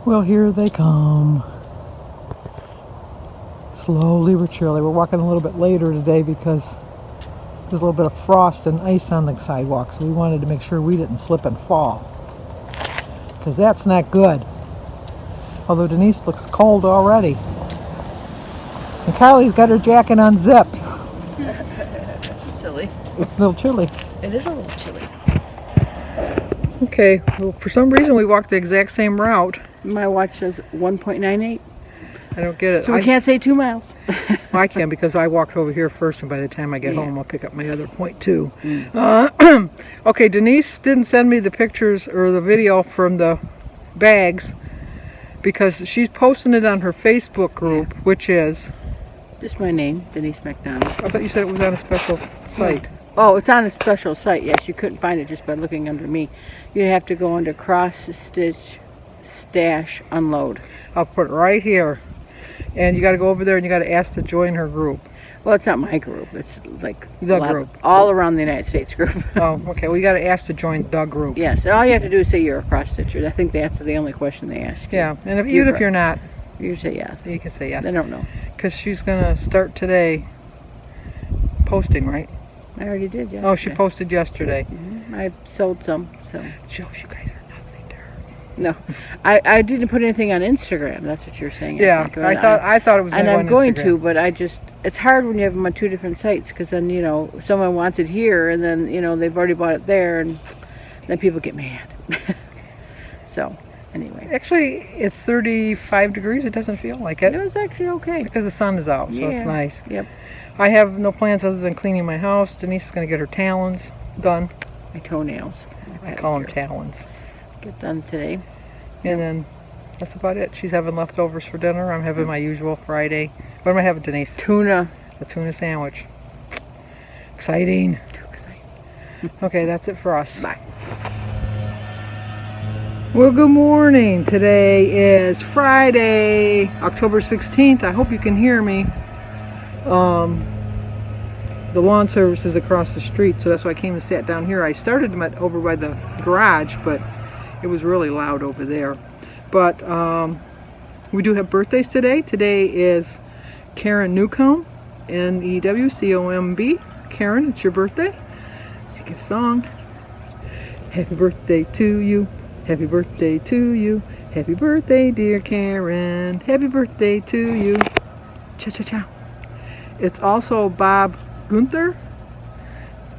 Well, here they come. Slowly but surely. We're walking a little bit later today because there's a little bit of frost and ice on the sidewalk, so we wanted to make sure we didn't slip and fall, because that's not good. Although Denise looks cold already. And Kylie's got her jacket unzipped. Silly. It's a little chilly. It is a little chilly. Okay, well, for some reason we walked the exact same route. My watch says 1.98. I don't get it. So we can't say 2 miles. Well, I can, because I walked over here first, and by the time I get home, I'll pick up my other point too. Okay, Denise didn't send me the pictures or the video from the bags because she's posting it on her Facebook group, which is... Just my name, Denise McDonald. I thought you said it was on a special site. Oh, it's on a special site. Yes, you couldn't find it just by looking under me. You'd have to go under cross stitch stash unload. I'll put it right here. And you got to go over there and you got to ask to join her group. Well, it's not my group. It's like The group. All around the United States group. Oh, okay. Well, you got to ask to join the group. Yes, and all you have to do is say you're a cross stitcher. I think that's the only question they ask you. Yeah, and even if you're not, you say yes. you can say yes. They don't know. Because she's going to start today posting, right? I already did yesterday. Oh, she posted yesterday. I sold some, so. It shows you guys are nothing to her. No, I didn't put anything on Instagram. That's what you're saying. Yeah, I thought it was going and to go I'm on going Instagram. to, but it's hard when you have them on 2 different sites, because then, someone wants it here, and then, they've already bought it there, and then people get mad. So, anyway. Actually, it's 35 degrees. It doesn't feel like it. It was actually okay. Because the sun is out, so it's Yeah. nice. Yep. I have no plans other than cleaning my house. Denise is going to get her talons done. My toenails. I call them talons. Get done today. And then that's about it. She's having leftovers for dinner. I'm having my usual Friday. What am I having, Denise? Tuna. A tuna sandwich. Exciting. Too exciting. Okay, that's it for us. Bye. Well, good morning. Today is Friday, October 16th. I hope you can hear me. The lawn service is across the street, so that's why I came and sat down here. I started over by the garage, but it was really loud over there. But we do have birthdays today. Today is Karen Newcomb, Newcomb. Karen, it's your birthday. Let's get a song. Happy birthday to you. Happy birthday to you. Happy birthday, dear Karen. Happy birthday to you. Cha-cha-cha. It's also Bob Gunther.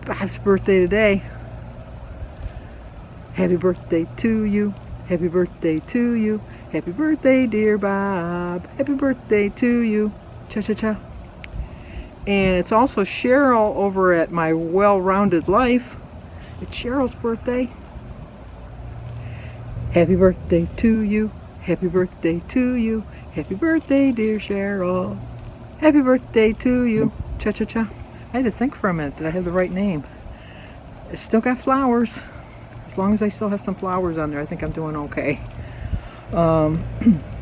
Bob's birthday today. Happy birthday to you. Happy birthday to you. Happy birthday, dear Bob. Happy birthday to you. Cha-cha-cha. And it's also Cheryl over at My Well-Rounded Life. It's Cheryl's birthday. Happy birthday to you. Happy birthday to you. Happy birthday, dear Cheryl. Happy birthday to you. Cha-cha-cha. I had to think for a minute that I have the right name. It's still got flowers. As long as I still have some flowers on there, I think I'm doing okay.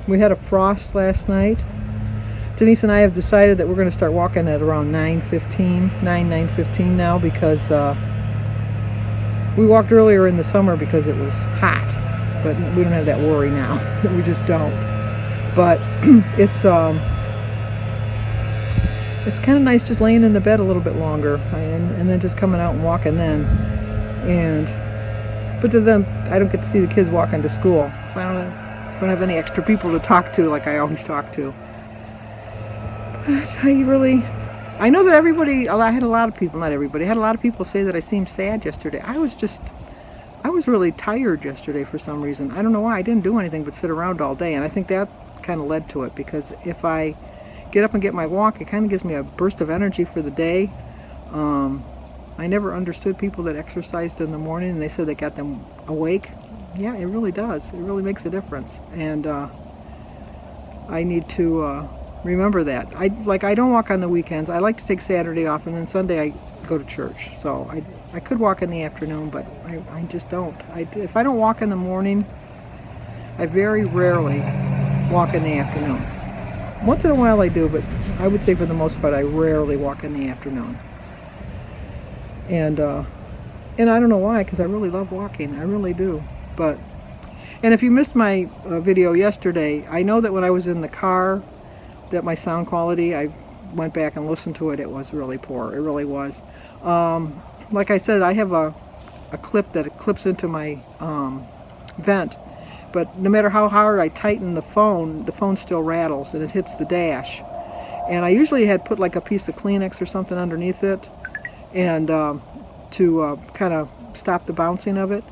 We had a frost last night. Denise and I have decided that we're going to start walking at around 9:15 now, because we walked earlier in the summer because it was hot. But we don't have that worry now. We just don't. But it's kind of nice just laying in the bed a little bit longer, and then just coming out and walking then. But then I don't get to see the kids walking to school. So I don't have any extra people to talk to like I always talk to. But I know that I had a lot of people, not everybody, I had a lot of people say that I seemed sad yesterday. I was really tired yesterday for some reason. I don't know why. I didn't do anything but sit around all day, and I think that kind of led to it, because if I get up and get my walk, it kind of gives me a burst of energy for the day. I never understood people that exercised in the morning and they said that got them awake. Yeah, it really does. It really makes a difference. And I need to remember that. I don't walk on the weekends. I like to take Saturday off, and then Sunday I go to church. So I could walk in the afternoon, but I just don't. If I don't walk in the morning, I very rarely walk in the afternoon. Once in a while I do, but I would say for the most part I rarely walk in the afternoon. And I don't know why, because I really love walking. I really do. But And if you missed my video yesterday, I know that when I was in the car, that my sound quality, I went back and listened to it, it was really poor. It really was. Like I said, I have a clip that clips into my vent, but no matter how hard I tighten the phone still rattles and it hits the dash. And I usually had put like a piece of Kleenex or something underneath it, and to kind of stop the bouncing of it.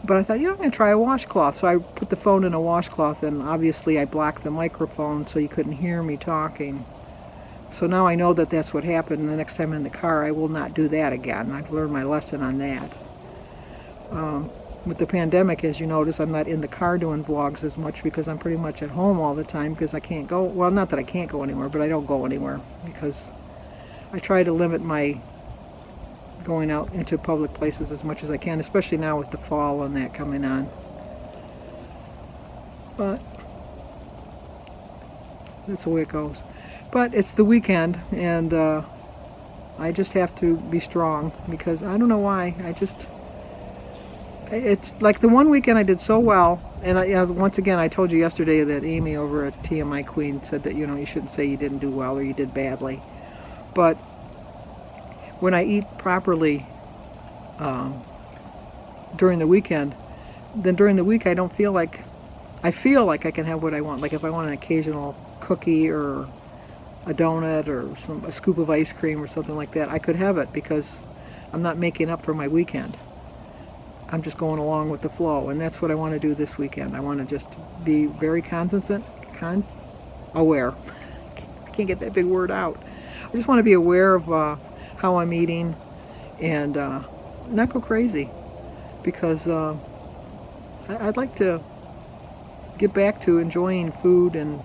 But I thought, I'm going to try a washcloth. So I put the phone in a washcloth, and obviously I blocked the microphone so you couldn't hear me talking. So now I know that that's what happened, and the next time I'm in the car I will not do that again. I've learned my lesson on that. With the pandemic, as you notice, I'm not in the car doing vlogs as much because I'm pretty much at home all the time because I can't go. Well, not that I can't go anywhere, but I don't go anywhere because I try to limit my going out into public places as much as I can, especially now with the fall and that coming on. But that's the way it goes. But it's the weekend, and I just have to be strong because I don't know why. It's like the one weekend I did so well, and once again I told you yesterday that Amy over at TMI Queen said that you shouldn't say you didn't do well or you did badly. But when I eat properly during the weekend, then during the week I feel like I can have what I want. Like if I want an occasional cookie or a donut or a scoop of ice cream or something like that, I could have it because I'm not making up for my weekend. I'm just going along with the flow, and that's what I want to do this weekend. I want to just be very aware. I can't get that big word out. I just want to be aware of how I'm eating and not go crazy because I'd like to get back to enjoying food and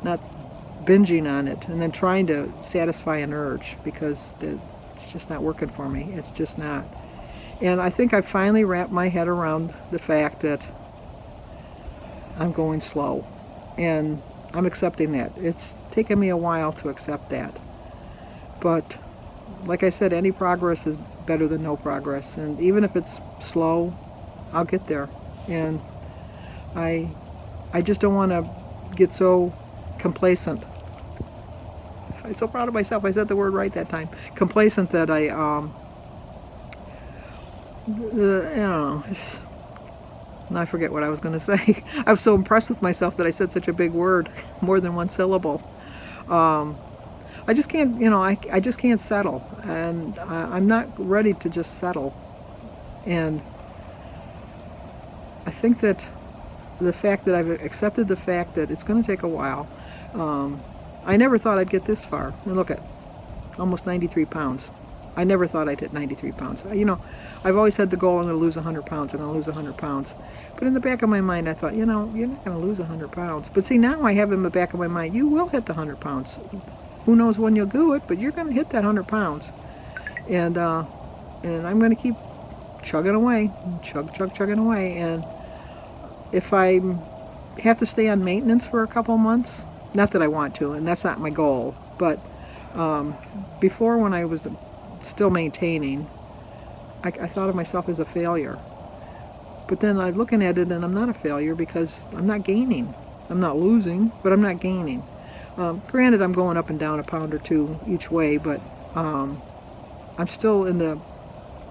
not binging on it and then trying to satisfy an urge because it's just not working for me. It's just not. And I think I finally wrapped my head around the fact that I'm going slow. And I'm accepting that. It's taken me a while to accept that. But like I said, any progress is better than no progress. And even if it's slow, I'll get there. And I just don't want to get so complacent. I'm so proud of myself. I said the word right that time. Complacent that I now I forget what I was going to say. I was so impressed with myself that I said such a big word, more than one syllable. I just can't, I just can't settle, and I'm not ready to just settle. And I think that the fact that I've accepted the fact that it's going to take a while. I never thought I'd get this far. And look at almost 93 pounds. I never thought I'd hit 93 pounds. I've always had the goal, I'm going to lose 100 pounds, I'm going to lose 100 pounds. But in the back of my mind, I thought, you're not going to lose 100 pounds. But see, now I have in the back of my mind, you will hit the 100 pounds. Who knows when you'll do it, but you're going to hit that 100 pounds. And I'm going to keep chugging away, chugging away. And if I have to stay on maintenance for a couple months, not that I want to, and that's not my goal, but before when I was still maintaining, I thought of myself as a failure. But then I'm looking at it and I'm not a failure because I'm not gaining. I'm not losing, but I'm not gaining. Granted, I'm going up and down a pound or two each way, but I'm still in the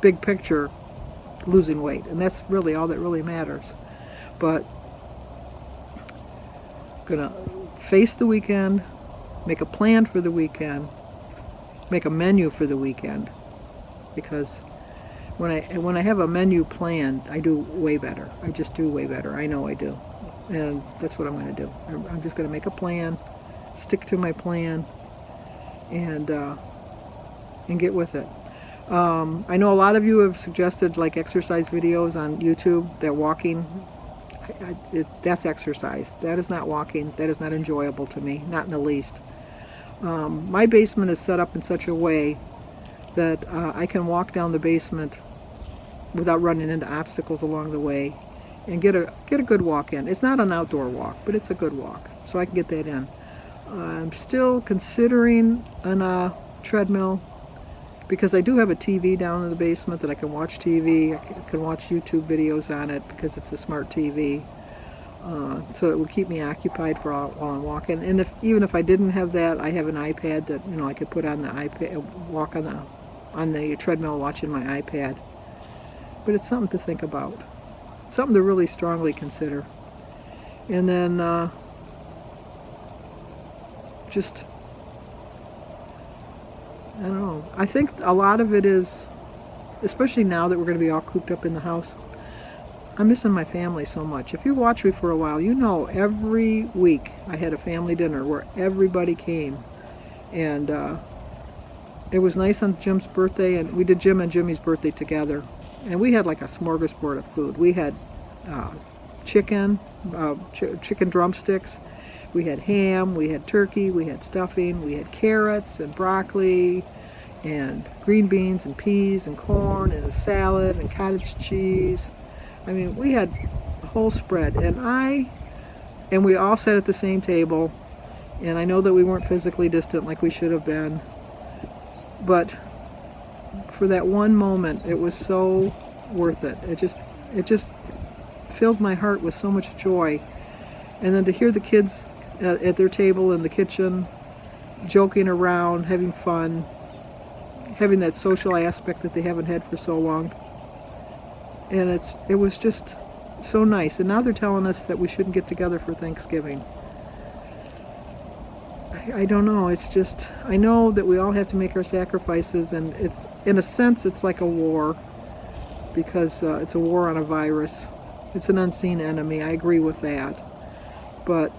big picture losing weight, and that's really all that really matters. But I'm gonna face the weekend, make a plan for the weekend, make a menu for the weekend, because when I have a menu planned, I do way better. I just do way better. I know I do, and that's what I'm going to do. I'm just going to make a plan, stick to my plan, and get with it. I know a lot of you have suggested like exercise videos on YouTube. That walking, that's exercise. That is not walking. That is not enjoyable to me, not in the least. My basement is set up in such a way that I can walk down the basement without running into obstacles along the way and get a good walk in. It's not an outdoor walk, but it's a good walk, so I can get that in. I'm still considering a treadmill because I do have a TV down in the basement that I can watch TV. I can watch YouTube videos on it because it's a smart TV. So it would keep me occupied for while I'm walking. And even if I didn't have that, I have an iPad that I could put on the iPad, walk on the treadmill watching my iPad. But it's something to think about, something to really strongly consider. And then just, I don't know. I think a lot of it is, especially now that we're going to be all cooped up in the house, I'm missing my family so much. If you watch me for a while, every week I had a family dinner where everybody came. And it was nice on Jim's birthday, and we did Jim and Jimmy's birthday together. And we had like a smorgasbord of food. We had chicken drumsticks, we had ham, we had turkey, we had stuffing, we had carrots and broccoli and green beans and peas and corn and a salad and cottage cheese. I mean, we had a whole spread, and we all sat at the same table, and I know that we weren't physically distant like we should have been, but for that one moment, it was so worth it. It just filled my heart with so much joy. And then to hear the kids at their table in the kitchen, joking around, having fun, having that social aspect that they haven't had for so long. And it was just so nice. And now they're telling us that we shouldn't get together for Thanksgiving. I don't know. It's just, I know that we all have to make our sacrifices, and it's, in a sense, it's like a war, because it's a war on a virus. It's an unseen enemy. I agree with that. But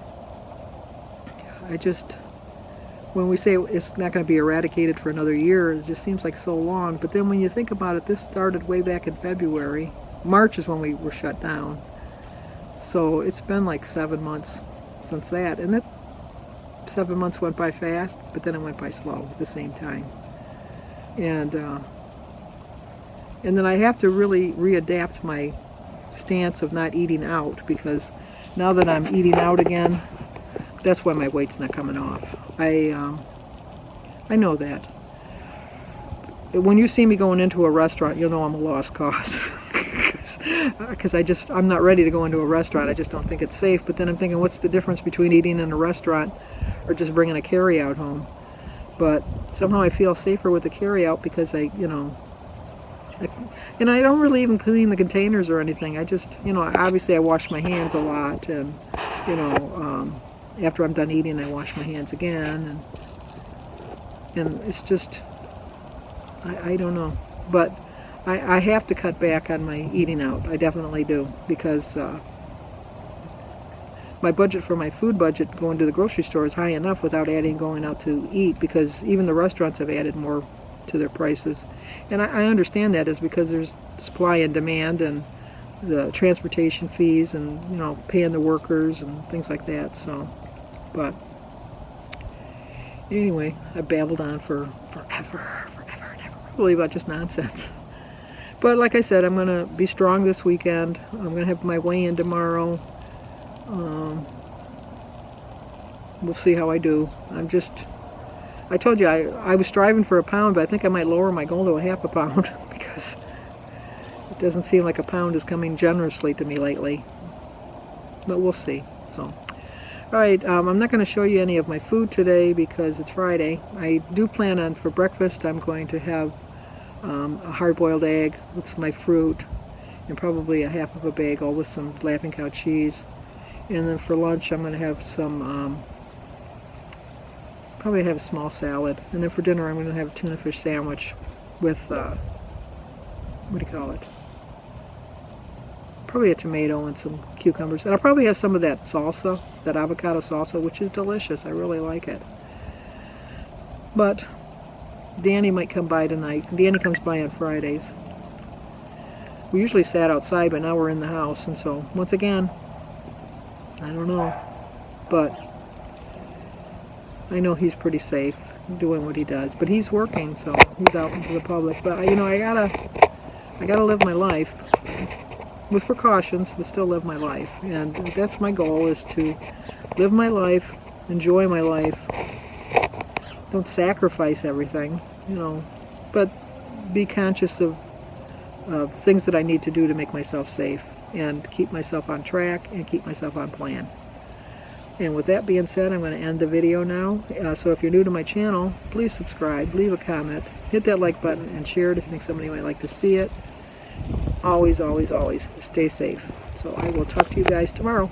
when we say it's not going to be eradicated for another year, it just seems like so long. But then when you think about it, this started way back in February. March is when we were shut down. So it's been like 7 months since that. And that 7 months went by fast, but then it went by slow at the same time. And then I have to really readapt my stance of not eating out, because now that I'm eating out again, that's why my weight's not coming off. I know that. When you see me going into a restaurant, you'll know I'm a lost cause. Because I'm not ready to go into a restaurant. I just don't think it's safe. But then I'm thinking, what's the difference between eating in a restaurant or just bringing a carry-out home? But somehow I feel safer with the carry-out, because I don't really even clean the containers or anything. I just, obviously I wash my hands a lot, and, after I'm done eating, I wash my hands again, and it's just, I don't know. But I have to cut back on my eating out. I definitely do, because my budget for my food budget going to the grocery store is high enough without going out to eat, because even the restaurants have added more to their prices. And I understand that is because there's supply and demand, and the transportation fees, and paying the workers and things like that. So, but anyway, I babbled on for forever and ever, really about just nonsense. But like I said, I'm gonna be strong this weekend. I'm gonna have my weigh-in tomorrow. We'll see how I do. I told you I was striving for a pound, but I think I might lower my goal to a half a pound because it doesn't seem like a pound is coming generously to me lately. But we'll see. So, all right, I'm not going to show you any of my food today because it's Friday. I do plan on, for breakfast, I'm going to have a hard-boiled egg with my fruit, and probably a half of a bagel with some Laughing Cow cheese. And then for lunch, I'm going to have some probably have a small salad, and then for dinner I'm going to have a tuna fish sandwich with what do you call it? Probably a tomato and some cucumbers, and I'll probably have some of that salsa, that avocado salsa, which is delicious. I really like it. But Danny might come by tonight. Danny comes by on Fridays. We usually sat outside, but now we're in the house, and so once again, I don't know, but I know he's pretty safe doing what he does, but he's working, so he's out into the public. But I gotta live my life with precautions, but still live my life. And that's my goal, is to live my life, enjoy my life. Don't sacrifice everything, but be conscious of things that I need to do to make myself safe and keep myself on track and keep myself on plan. And with that being said, I'm going to end the video now. So if you're new to my channel, please subscribe, leave a comment, hit that like button, and share it if you think somebody might like to see it. Always, always, always stay safe. So I will talk to you guys tomorrow.